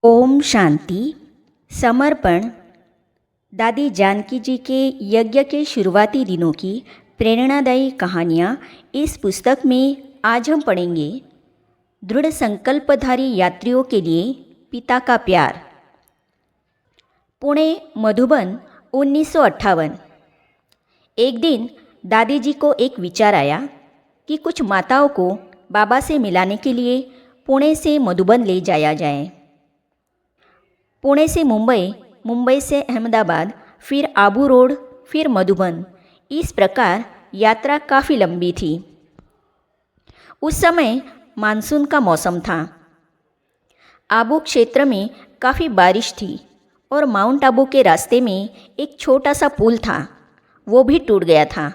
ओम शांति। समर्पण दादी जानकी जी के यज्ञ के शुरुआती दिनों की प्रेरणादायी कहानियाँ इस पुस्तक में आज हम पढ़ेंगे। दृढ़ संकल्पधारी यात्रियों के लिए पिता का प्यार। पुणे, मधुबन, 1958। एक दिन दादी जी को एक विचार आया कि कुछ माताओं को बाबा से मिलाने के लिए पुणे से मधुबन ले जाया जाए। पुणे से मुंबई, मुंबई से अहमदाबाद, फिर आबू रोड, फिर मधुबन। इस प्रकार यात्रा काफ़ी लंबी थी। उस समय मानसून का मौसम था। आबू क्षेत्र में काफ़ी बारिश थी और माउंट आबू के रास्ते में एक छोटा सा पुल था, वो भी टूट गया था।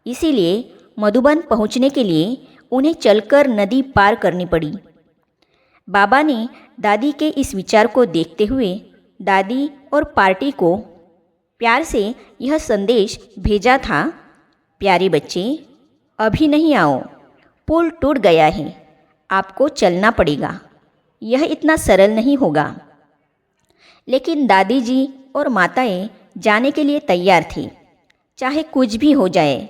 इसीलिए मधुबन पहुंचने के लिए उन्हें चलकर नदी पार करनी पड़ी। बाबा ने दादी के इस विचार को देखते हुए दादी और पार्टी को प्यार से यह संदेश भेजा था, प्यारे बच्चे, अभी नहीं आओ, पुल टूट गया है, आपको चलना पड़ेगा। यह इतना सरल नहीं होगा। लेकिन दादी जी और माताएं जाने के लिए तैयार थी, चाहे कुछ भी हो जाए,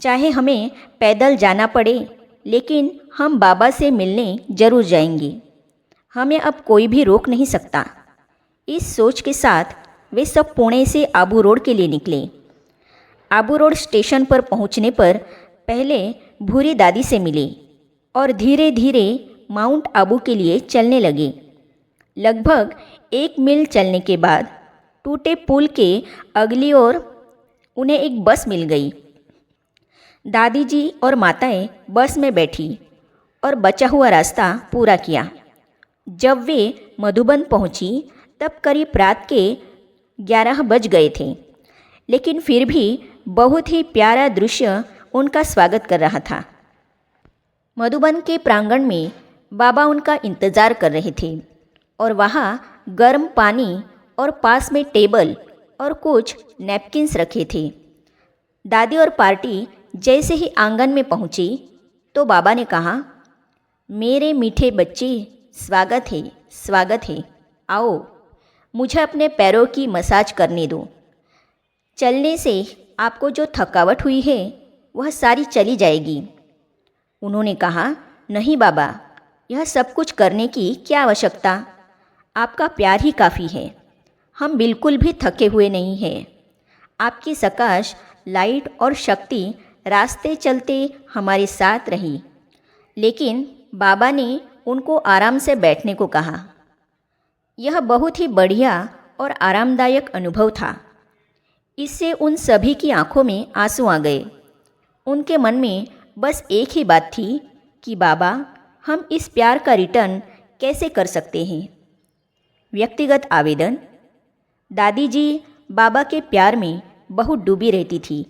चाहे हमें पैदल जाना पड़े, लेकिन हम बाबा से मिलने जरूर जाएंगे। हमें अब कोई भी रोक नहीं सकता। इस सोच के साथ वे सब पुणे से आबू रोड के लिए निकले। आबू रोड स्टेशन पर पहुंचने पर पहले भूरी दादी से मिले और धीरे धीरे माउंट आबू के लिए चलने लगे। लगभग 1 मील चलने के बाद टूटे पुल के अगली ओर उन्हें एक बस मिल गई। दादी जी और माताएं बस में बैठी और बचा हुआ रास्ता पूरा किया। जब वे मधुबन पहुंची तब करीब रात के 11 बज गए थे, लेकिन फिर भी बहुत ही प्यारा दृश्य उनका स्वागत कर रहा था। मधुबन के प्रांगण में बाबा उनका इंतज़ार कर रहे थे और वहाँ गर्म पानी और पास में टेबल और कुछ नैपकिन्स रखे थे। दादी और पार्टी जैसे ही आंगन में पहुंची तो बाबा ने कहा, मेरे मीठे बच्चे, स्वागत है, स्वागत है। आओ, मुझे अपने पैरों की मसाज करने दो। चलने से आपको जो थकावट हुई है वह सारी चली जाएगी। उन्होंने कहा, नहीं बाबा, यह सब कुछ करने की क्या आवश्यकता, आपका प्यार ही काफ़ी है। हम बिल्कुल भी थके हुए नहीं हैं। आपकी सकाश, लाइट और शक्ति रास्ते चलते हमारे साथ रही। लेकिन बाबा ने उनको आराम से बैठने को कहा। यह बहुत ही बढ़िया और आरामदायक अनुभव था। इससे उन सभी की आंखों में आंसू आ गए। उनके मन में बस एक ही बात थी कि बाबा, हम इस प्यार का रिटर्न कैसे कर सकते हैं। व्यक्तिगत आवेदन। दादी जी बाबा के प्यार में बहुत डूबी रहती थी।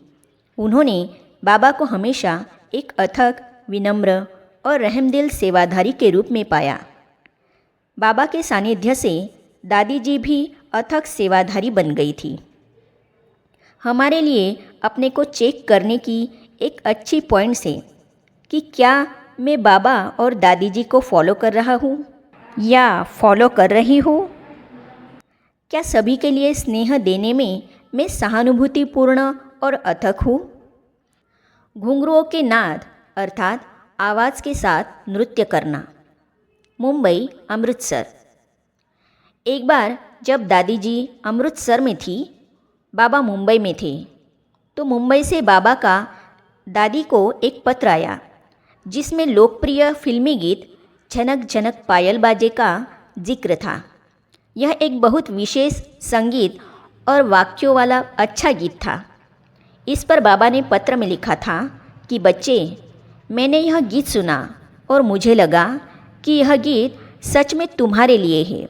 उन्होंने बाबा को हमेशा एक अथक, विनम्र और रहमदिल सेवाधारी के रूप में पाया। बाबा के सानिध्य से दादी जी भी अथक सेवाधारी बन गई थी। हमारे लिए अपने को चेक करने की एक अच्छी पॉइंट है कि क्या मैं बाबा और दादी जी को फॉलो कर रहा हूँ या फॉलो कर रही हूँ। क्या सभी के लिए स्नेह देने में मैं सहानुभूतिपूर्ण और अथक हूँ। घुंघरुओं के नाद अर्थात आवाज़ के साथ नृत्य करना। मुंबई, अमृतसर। एक बार जब दादी जी अमृतसर में थी, बाबा मुंबई में थे, तो मुंबई से बाबा का दादी को एक पत्र आया जिसमें लोकप्रिय फिल्मी गीत झनक झनक पायल बाजे का जिक्र था। यह एक बहुत विशेष संगीत और वाक्यों वाला अच्छा गीत था। इस पर बाबा ने पत्र में लिखा था कि बच्चे, मैंने यह गीत सुना और मुझे लगा कि यह गीत सच में तुम्हारे लिए है।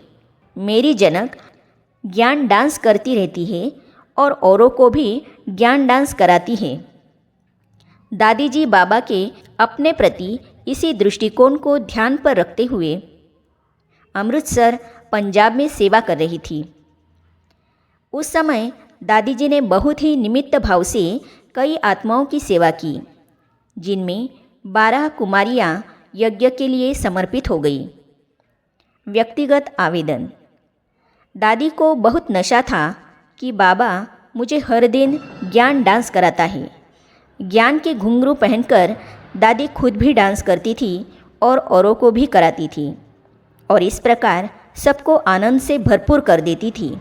मेरी जनक ज्ञान डांस करती रहती है और औरों को भी ज्ञान डांस कराती है। दादी जी बाबा के अपने प्रति इसी दृष्टिकोण को ध्यान पर रखते हुए अमृतसर, पंजाब में सेवा कर रही थी। उस समय दादी जी ने बहुत ही निमित्त भाव से कई आत्माओं की सेवा की, जिनमें 12 कुमारियाँ यज्ञ के लिए समर्पित हो गई। व्यक्तिगत आवेदन। दादी को बहुत नशा था कि बाबा मुझे हर दिन ज्ञान डांस कराता है। ज्ञान के घुंघरू पहनकर दादी खुद भी डांस करती थी और औरों को भी कराती थी और इस प्रकार सबको आनंद से भरपूर कर देती थी।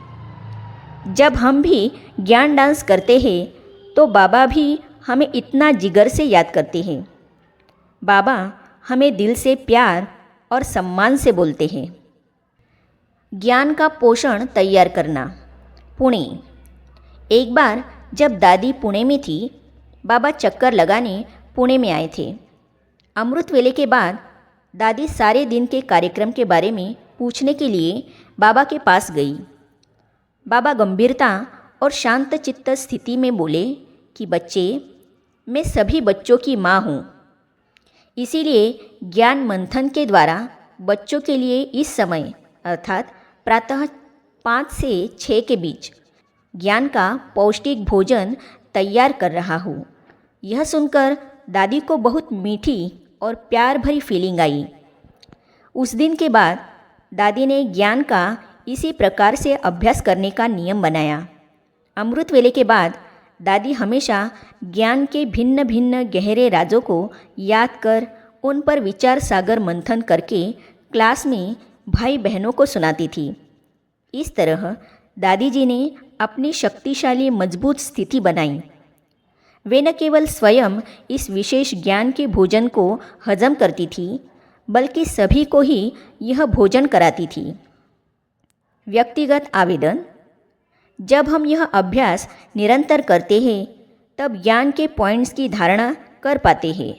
जब हम भी ज्ञान डांस करते हैं तो बाबा भी हमें इतना जिगर से याद करते हैं। बाबा हमें दिल से प्यार और सम्मान से बोलते हैं। ज्ञान का पोषण तैयार करना। पुणे। एक बार जब दादी पुणे में थी, बाबा चक्कर लगाने पुणे में आए थे। अमृत वेले के बाद दादी सारे दिन के कार्यक्रम के बारे में पूछने के लिए बाबा के पास गई। बाबा गंभीरता और शांत चित्त स्थिति में बोले कि बच्चे, मैं सभी बच्चों की माँ हूँ, इसीलिए ज्ञान मंथन के द्वारा बच्चों के लिए इस समय अर्थात प्रातः 5 से 6 के बीच ज्ञान का पौष्टिक भोजन तैयार कर रहा हूँ। यह सुनकर दादी को बहुत मीठी और प्यार भरी फीलिंग आई। उस दिन के बाद दादी ने ज्ञान का इसी प्रकार से अभ्यास करने का नियम बनाया। अमृत वेले के बाद दादी हमेशा ज्ञान के भिन्न भिन्न गहरे राजों को याद कर उन पर विचार सागर मंथन करके क्लास में भाई बहनों को सुनाती थी। इस तरह दादी जी ने अपनी शक्तिशाली मजबूत स्थिति बनाई। वे न केवल स्वयं इस विशेष ज्ञान के भोजन को हजम करती थी, बल्कि सभी को ही यह भोजन कराती थी। व्यक्तिगत आवेदन। जब हम यह अभ्यास निरंतर करते हैं तब ज्ञान के पॉइंट्स की धारणा कर पाते हैं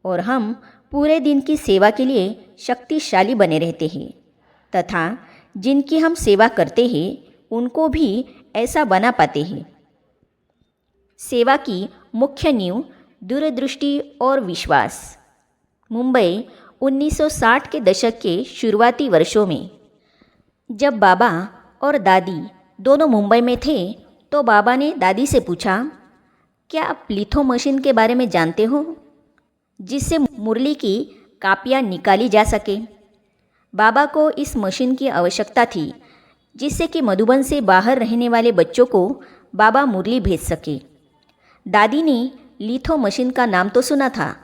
और हम पूरे दिन की सेवा के लिए शक्तिशाली बने रहते हैं तथा जिनकी हम सेवा करते हैं उनको भी ऐसा बना पाते हैं। सेवा की मुख्य नींव दूरदृष्टि और विश्वास। मुंबई 1960 के दशक के शुरुआती वर्षों में जब बाबा और दादी दोनों मुंबई में थे तो बाबा ने दादी से पूछा, क्या आप लिथो मशीन के बारे में जानते हो, जिससे मुरली की कापियाँ निकाली जा सके। बाबा को इस मशीन की आवश्यकता थी जिससे कि मधुबन से बाहर रहने वाले बच्चों को बाबा मुरली भेज सके। दादी ने लिथो मशीन का नाम तो सुना था,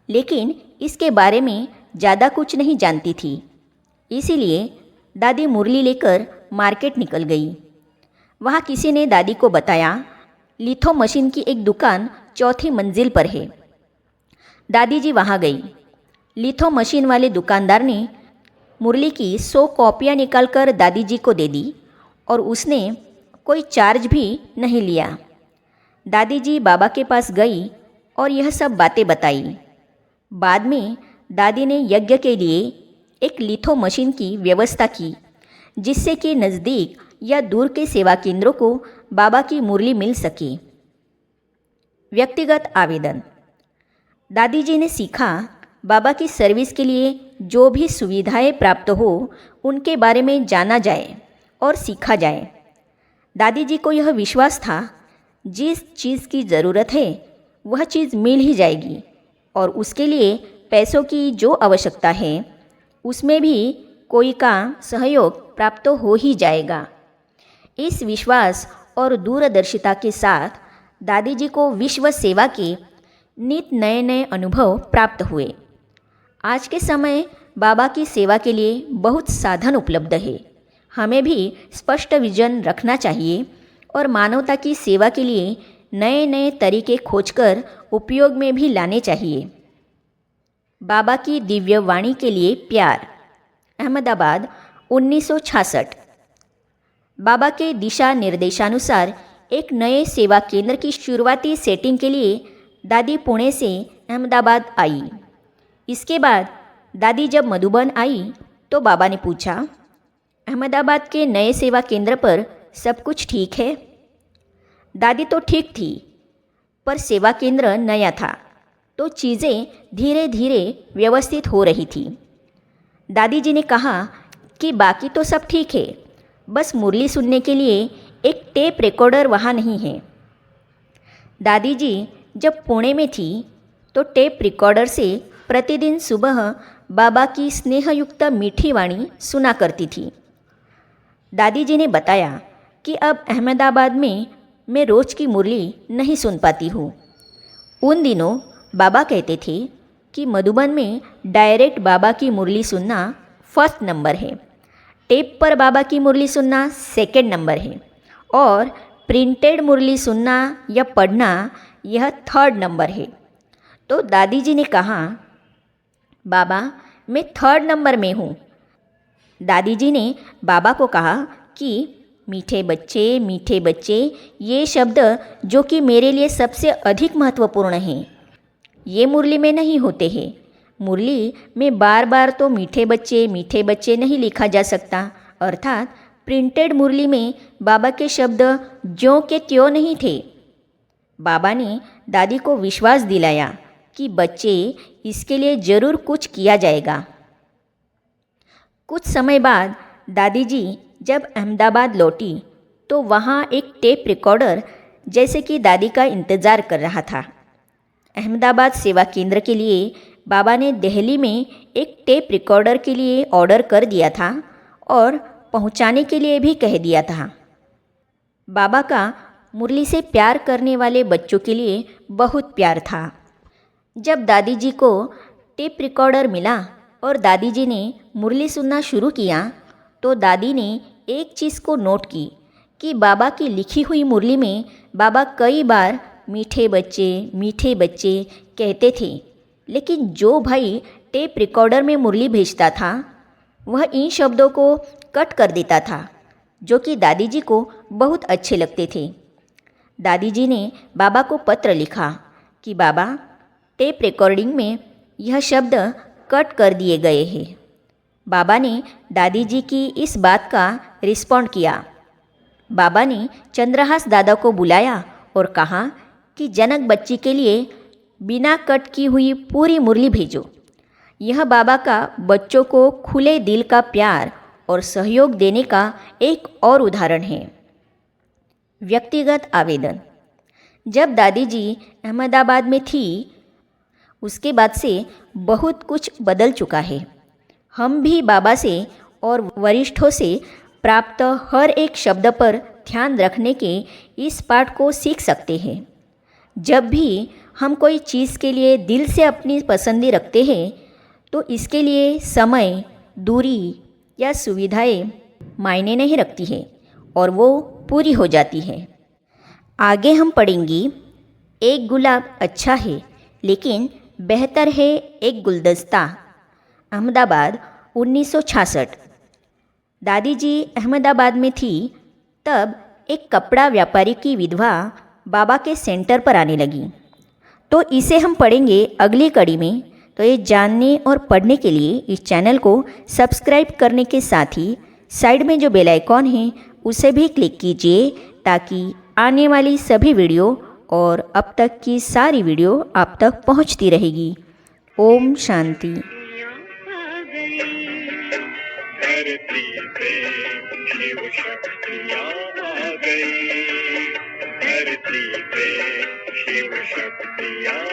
लेकिन इसके बारे में ज़्यादा कुछ नहीं जानती थी। इसीलिए दादी मुरली लेकर मार्केट निकल गई। वहाँ किसी ने दादी को बताया, लिथो मशीन की एक दुकान 4थी मंजिल पर है। दादी जी वहाँ गई। लिथो मशीन वाले दुकानदार ने मुरली की 100 कॉपियाँ निकालकर दादी जी को दे दी और उसने कोई चार्ज भी नहीं लिया। दादी जी बाबा के पास गई और यह सब बातें बताई। बाद में दादी ने यज्ञ के लिए एक लिथो मशीन की व्यवस्था की, जिससे कि नज़दीक या दूर के सेवा केंद्रों को बाबा की मुरली मिल सके। व्यक्तिगत आवेदन। दादी जी ने सीखा, बाबा की सर्विस के लिए जो भी सुविधाएं प्राप्त हो उनके बारे में जाना जाए और सीखा जाए। दादी जी को यह विश्वास था, जिस चीज़ की ज़रूरत है वह चीज़ मिल ही जाएगी और उसके लिए पैसों की जो आवश्यकता है उसमें भी कोई का सहयोग प्राप्त हो ही जाएगा। इस विश्वास और दूरदर्शिता के साथ दादी जी को विश्व सेवा के नित नए नए अनुभव प्राप्त हुए। आज के समय बाबा की सेवा के लिए बहुत साधन उपलब्ध है। हमें भी स्पष्ट विजन रखना चाहिए और मानवता की सेवा के लिए नए नए तरीके खोजकर उपयोग में भी लाने चाहिए। बाबा की दिव्य वाणी के लिए प्यार। अहमदाबाद 1966। बाबा के दिशा निर्देशानुसार एक नए सेवा केंद्र की शुरुआती सेटिंग के लिए दादी पुणे से अहमदाबाद आई। इसके बाद दादी जब मधुबन आई तो बाबा ने पूछा, अहमदाबाद के नए सेवा केंद्र पर सब कुछ ठीक है? दादी तो ठीक थी, पर सेवा केंद्र नया था तो चीज़ें धीरे धीरे व्यवस्थित हो रही थी। दादी जी ने कहा कि बाकी तो सब ठीक है, बस मुरली सुनने के लिए एक टेप रिकॉर्डर वहाँ नहीं है। दादी जी जब पुणे में थी तो टेप रिकॉर्डर से प्रतिदिन सुबह बाबा की स्नेहयुक्त मीठी वाणी सुना करती थी। दादी जी ने बताया कि अब अहमदाबाद में मैं रोज़ की मुरली नहीं सुन पाती हूँ। उन दिनों बाबा कहते थे कि मधुबन में डायरेक्ट बाबा की मुरली सुनना फर्स्ट नंबर है, टेप पर बाबा की मुरली सुनना सेकंड नंबर है और प्रिंटेड मुरली सुनना या पढ़ना यह थर्ड नंबर है। तो दादी जी ने कहा, बाबा मैं थर्ड नंबर में हूँ। दादी जी ने बाबा को कहा कि मीठे बच्चे ये शब्द जो कि मेरे लिए सबसे अधिक महत्वपूर्ण हैं, ये मुरली में नहीं होते हैं। मुरली में बार बार तो मीठे बच्चे नहीं लिखा जा सकता, अर्थात प्रिंटेड मुरली में बाबा के शब्द ज्यों के त्यों नहीं थे। बाबा ने दादी को विश्वास दिलाया कि बच्चे इसके लिए ज़रूर कुछ किया जाएगा। कुछ समय बाद दादी जी जब अहमदाबाद लौटी तो वहाँ एक टेप रिकॉर्डर जैसे कि दादी का इंतज़ार कर रहा था। अहमदाबाद सेवा केंद्र के लिए बाबा ने दिल्ली में एक टेप रिकॉर्डर के लिए ऑर्डर कर दिया था और पहुंचाने के लिए भी कह दिया था। बाबा का मुरली से प्यार करने वाले बच्चों के लिए बहुत प्यार था। जब दादी जी को टेप रिकॉर्डर मिला और दादी जी ने मुरली सुनना शुरू किया तो दादी ने एक चीज़ को नोट की कि बाबा की लिखी हुई मुरली में बाबा कई बार मीठे बच्चे कहते थे, लेकिन जो भाई टेप रिकॉर्डर में मुरली भेजता था वह इन शब्दों को कट कर देता था, जो कि दादी जी को बहुत अच्छे लगते थे। दादी जी ने बाबा को पत्र लिखा कि बाबा टेप रिकॉर्डिंग में यह शब्द कट कर दिए गए हैं। बाबा ने दादी जी की इस बात का रिस्पॉन्ड किया। बाबा ने चंद्रहास दादा को बुलाया और कहा कि जनक बच्ची के लिए बिना कट की हुई पूरी मुरली भेजो। यह बाबा का बच्चों को खुले दिल का प्यार और सहयोग देने का एक और उदाहरण है। व्यक्तिगत आवेदन। जब दादी जी अहमदाबाद में थी उसके बाद से बहुत कुछ बदल चुका है। हम भी बाबा से और वरिष्ठों से प्राप्त हर एक शब्द पर ध्यान रखने के इस पाठ को सीख सकते हैं। जब भी हम कोई चीज़ के लिए दिल से अपनी पसंदी रखते हैं तो इसके लिए समय, दूरी या सुविधाएं मायने नहीं रखती है और वो पूरी हो जाती है। आगे हम पढ़ेंगे, एक गुलाब अच्छा है लेकिन बेहतर है एक गुलदस्ता। अहमदाबाद 1966। दादी जी अहमदाबाद में थी तब एक कपड़ा व्यापारी की विधवा बाबा के सेंटर पर आने लगी। तो इसे हम पढ़ेंगे अगली कड़ी में। तो ये जानने और पढ़ने के लिए इस चैनल को सब्सक्राइब करने के साथ ही साइड में जो बेल आइकॉन है उसे भी क्लिक कीजिए ताकि आने वाली सभी वीडियो और अब तक की सारी वीडियो आप तक पहुंचती रहेगी। ओम शांति। धरती पे शिव शक्तियाँ आ गई, धरती पे शिव शक्तियाँ